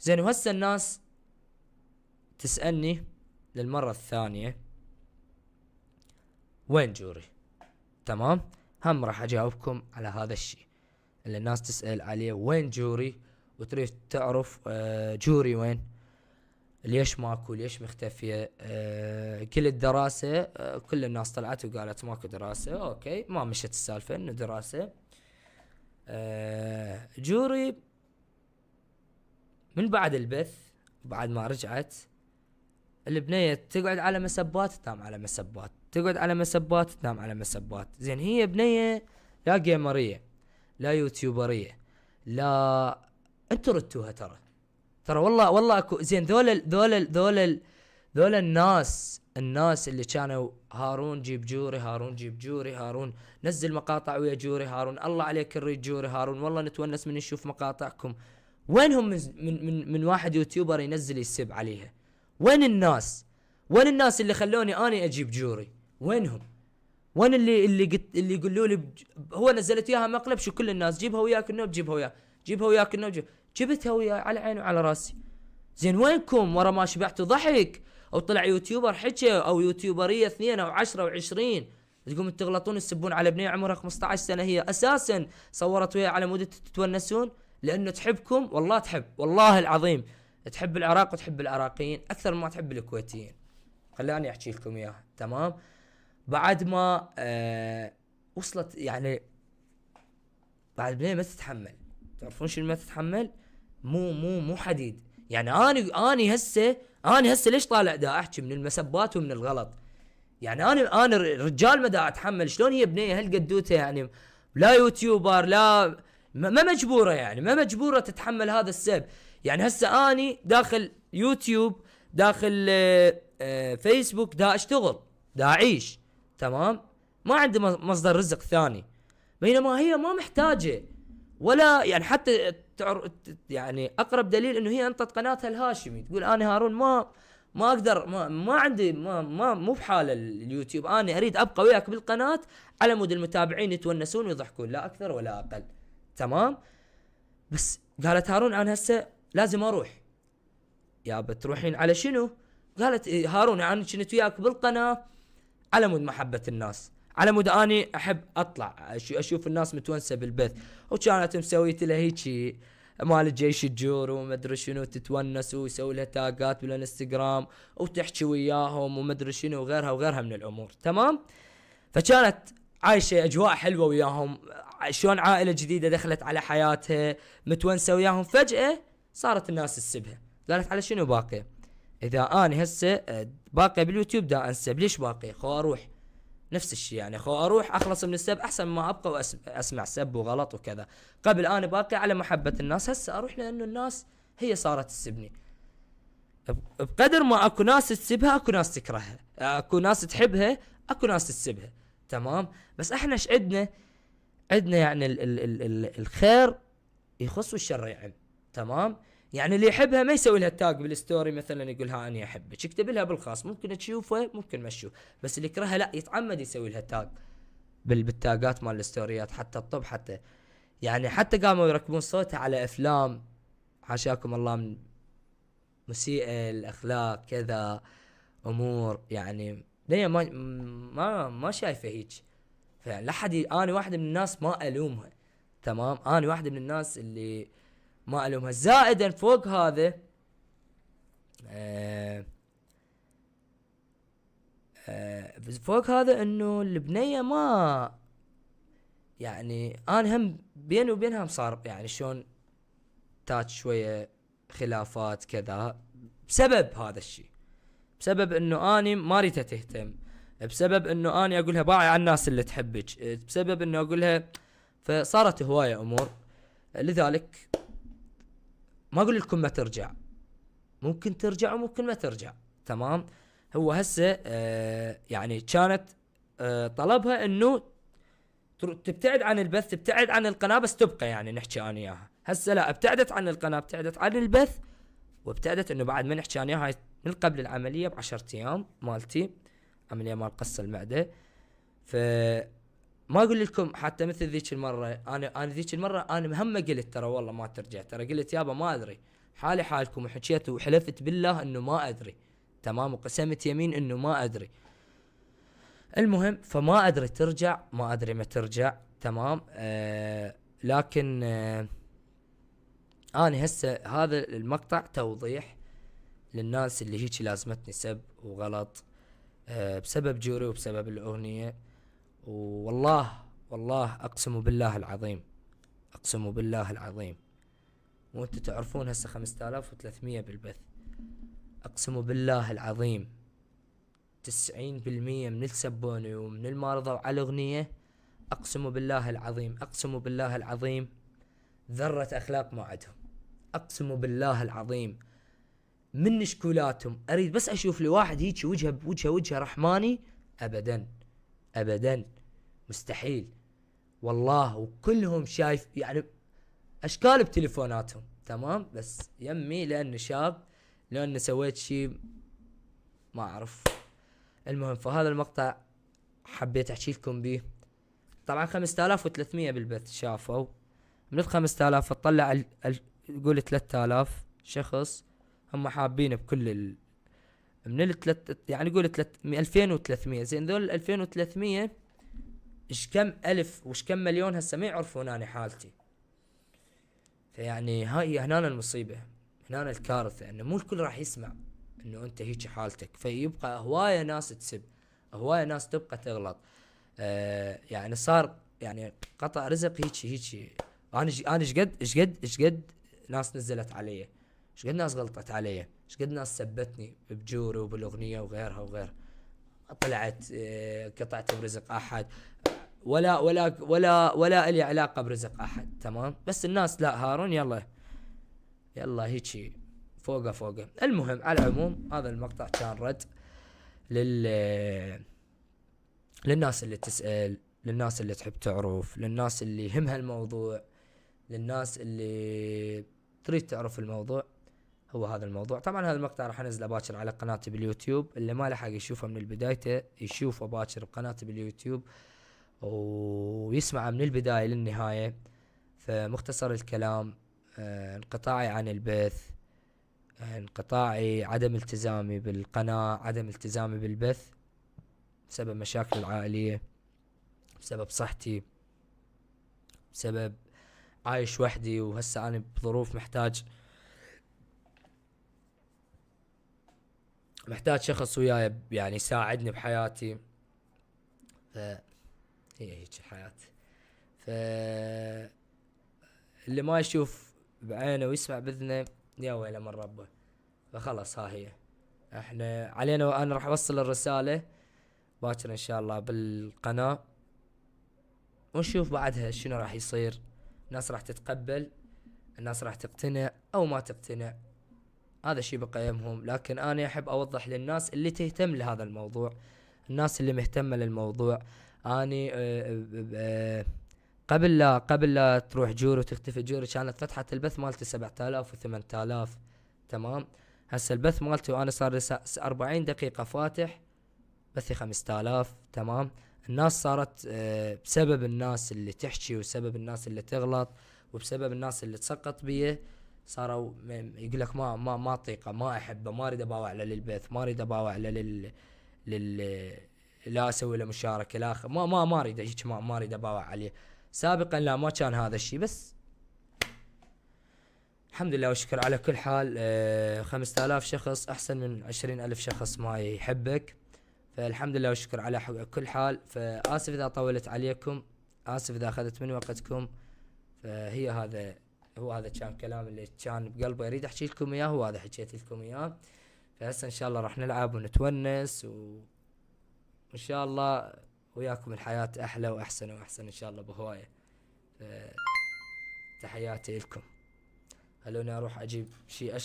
زين وهسه الناس تسألني للمرة الثانية وين جوري؟ تمام، هم راح اجاوبكم على هذا الشيء اللي الناس تسأل عليه، وين جوري؟ وتريد تعرف جوري وين؟ ليش ماكو؟ ليش مختفية؟ كل الدراسة كل الناس طلعت وقالت ماكو دراسة. اوكي، ما مشت السالفة انه دراسة. جوري من بعد البث، بعد ما رجعت البنية تقعد على مسبات تنام على مسبات، تقعد على مسبات تنام على مسبات. زين هي بنية لا جيمرية لا يوتيوبرية لا، انتو ردتوها ترى والله اكو. زين ذول الناس اللي كانوا هارون جيب جوري، هارون جيب جوري، هارون نزل مقاطع ويا جوري، هارون الله عليك نريد جوري، هارون والله نتونس من نشوف مقاطعكم. وينهم من واحد يوتيوبر ينزل يسب عليها؟ وين الناس؟ وين الناس اللي خلوني اني اجيب جوري؟ وينهم؟ وين اللي يقولوا لي هو نزلت اياها مقلب شو كل الناس جيبها وياك النوب، جيبها وياك، جيبها وياك النوب، جبتها وياي على عيني وعلى راسي. زين وينكم ورا ما شبعتوا ضحك؟ او طلع يوتيوبر حكى او يوتيوبريه 2 او 10 او 20 تقوم تغلطون تسبون على بنيه عمرها 15 سنه هي اساسا صورت وياها على مود تتونسون لانه تحبكم. والله تحب، والله العظيم تحب العراق وتحب العراقيين اكثر ما تحب الكويتيين. خلاني احكي لكم اياها. تمام، بعد ما وصلت يعني بعد بنيه ما تتحمل. تعرفون شنو ما تتحمل؟ مو حديد يعني. اني هسه ليش طالع دا احكي من المسبات ومن الغلط؟ يعني انا رجال ما دا اتحمل. شلون هي بنيه هالقدوته يعني لا يوتيوبر لا ما مجبوره، يعني ما مجبوره تتحمل هذا السب. يعني هسه اني داخل يوتيوب داخل فيسبوك دا اشتغل دا اعيش. تمام، ما عندي مصدر رزق ثاني، بينما هي ما محتاجه ولا يعني حتى يعني اقرب دليل انه هي انطت قناتها الهاشمي تقول انا هارون ما اقدر ما عندي ما مو بحال اليوتيوب، انا اريد ابقى وياك بالقناه على مود المتابعين يتونسون ويضحكون لا اكثر ولا اقل. تمام، بس قالت هارون انا هسه لازم اروح. يا بتروحين على شنو؟ قالت هارون انا كنت وياك بالقناه على مود محبه الناس، على مود اني احب اطلع اشوف الناس متونسه بالبث. وكانت مسويت لها هيجي مال الجيش الجور وما ادري شنو تتونس ويسوي لها تاجات بالانستغرام وتحكي وياهم وما ادري شنو وغيرها من الامور. تمام، فكانت عايشه اجواء حلوه وياهم، شلون عائله جديده دخلت على حياتها متونسه وياهم. فجاه صارت الناس تسبها، قالت على شنو باقيه؟ اذا اني هسه باقيه باليوتيوب دا انسب، ليش باقيه؟ خو اروح نفس الشيء يعني، خو اروح اخلص من السب احسن ما ابقى واسمع سب وغلط وكذا. قبل انا باقي على محبه الناس، هسه اروح لانه الناس هي صارت تسبني. بقدر ما اكو ناس تسبها اكو ناس تكرهها، اكو ناس تحبها اكو ناس تسبها. تمام، بس احنا ايش عندنا يعني ال الخير يخص والشر يعم. تمام، يعني اللي يحبها ما يسوي لها تاج بالستوري مثلا يقول ها اني احبك، يكتب لها بالخاص ممكن تشوفه ممكن ما تشوف، بس اللي يكرهها لا يتعمد يسوي لها تاج بالتاجات مال الستوريات. حتى الطب حتى يعني حتى قاموا يركبون صوتها على افلام حاشاكم الله من مسيئة الاخلاق كذا امور يعني دنيا ما شايفه هيك. فيعني لا حد انا واحد من الناس ما الومها. تمام، انا واحد من الناس اللي ما الومها. زائدا فوق هذا فوق هذا انه البنية ما يعني انا هم بيني وبينها صار يعني شلون تاج شوية خلافات كذا بسبب هذا الشيء، بسبب انه اني ما ريتها تهتم، بسبب انه اني اقولها باعي على الناس اللي تحبك، بسبب انه اقولها، فصارت هواية امور. لذلك ما اقول لكم ما ترجع، ممكن ترجع وممكن ما ترجع. تمام، هو هسه يعني كانت طلبها انه تبتعد عن البث، تبتعد عن القناة بس تبقى يعني نحكي انا اياها. هسه لا، ابتعدت عن القناة، ابتعدت عن البث، وابتعدت انه بعد ما نحكي انا اياها من قبل العملية ب10 ايام مالتي، عملية مال قص المعدة. ف ما اقول لكم حتى مثل ذيك المرة، انا ذيك المرة انا مهمة قلت ترى والله ما ترجع، ترى قلت يابا ما ادري، حالي حالكم، وحكيت وحلفت بالله انه ما ادري، تمام، وقسمت يمين انه ما ادري. المهم فما ادري ترجع، ما ادري ما ترجع، تمام. لكن انا هسه هذا المقطع توضيح للناس اللي هيك لازمتني سب وغلط بسبب جوري وبسبب الاغنية. والله اقسم بالله العظيم، اقسم بالله العظيم، وانتم تعرفون هسه 5300 بالبث، اقسم بالله العظيم 90% من السبوني ومن المارضة على الاغنية، اقسم بالله العظيم، اقسم بالله العظيم ذرة اخلاق ما عندهم، اقسم بالله العظيم. من نشكولاتهم اريد بس اشوف لي واحد هيك وجهه بوجهه وجه رحماني، ابدا ابدا مستحيل والله. وكلهم شايف يعني اشكال بتليفوناتهم، تمام، بس يمي لانه شاب، لانه سويت شيء ما اعرف. المهم فهذا المقطع حبيت احكي لكم به. طبعا 5300 بالبث شافوا، من ال 5000 تطلع قول 3000 شخص هم حابين بكل من الثلاث، يعني قول 2300. زين ذول 2300 ايش كم الف وايش كم مليون هسه ما يعرفون انا حالتي. فيعني هاي هنا المصيبة، هنا الكارثة، انه مو الكل راح يسمع انه انت هيك حالتك، فيبقى هواية ناس تسب، هواية ناس تبقى تغلط. يعني صار يعني قطع رزق هيك. انا ايش قد ناس نزلت علي، ايش قد ناس غلطت علي، ايش قد ناس سبتني بجوري وبالاغنية وغيرها وغيرها. طلعت قطعت برزق احد، ولا لي علاقة برزق احد، تمام. بس الناس لا هارون يلا هيجي فوقه. المهم على العموم هذا المقطع كان رد للناس اللي تسأل، للناس اللي تحب تعرف، للناس اللي يهمها الموضوع، للناس اللي تريد تعرف الموضوع. هو هذا الموضوع. طبعا هذا المقطع راح انزله باكر على قناتي باليوتيوب، اللي ما لحق يشوفه من البداية يشوفه باكر بقناتي باليوتيوب ويسمعه من البداية للنهاية. فمختصر الكلام، انقطاعي عن البث، انقطاعي، عدم التزامي بالقناة، عدم التزامي بالبث بسبب مشاكل العائلية، بسبب صحتي، بسبب عايش وحدي، وهسه انا بظروف محتاج شخص وياي يعني يساعدني بحياتي. هي هيك الحياة. ف اللي ما يشوف بعينه ويسمع باذنه يا ويله من ربه. فخلص ها هي احنا علينا، وانا راح اوصل الرسالة باكر ان شاء الله بالقناة، ونشوف بعدها شنو راح يصير. الناس راح تتقبل، الناس راح تقتنع او ما تقتنع، هذا شيء بقيمهم. لكن انا احب اوضح للناس اللي تهتم لهذا الموضوع، الناس اللي مهتمة للموضوع. اني قبل لا تروح جوري وتختفي جوري كانت فتحة البث مالتي 7000 و 8000، تمام. هسه البث مالتي وانا صار لي 40 دقيقة فاتح بثي 5000، تمام. الناس صارت بسبب الناس اللي تحكي وسبب الناس اللي تغلط وبسبب الناس اللي تسقط بيه، صاروا يقول لك ما اطيقه، ما احبه، ما اريد اباوع له للبث، ما اريد اباوع له لا اسوي له مشاركه، لا ما اريد هيك، ما اريد اباوع عليه. سابقا لا ما كان هذا الشيء، بس الحمد لله والشكر على كل حال. 5000 شخص احسن من 20,000 شخص ما يحبك، فالحمد لله والشكر على كل حال. فآسف إذا طولت عليكم، آسف إذا أخذت من وقتكم. فهي هذا كان كلام اللي كان بقلبي أريد أحكي لكم إياه، وهذا حكيت لكم إياه. فهسه إن شاء الله راح نلعب ونتونس، وإن شاء الله وياكم الحياة أحلى وأحسن وأحسن إن شاء الله بهواية. تحياتي لكم. خلوني أروح أجيب شيء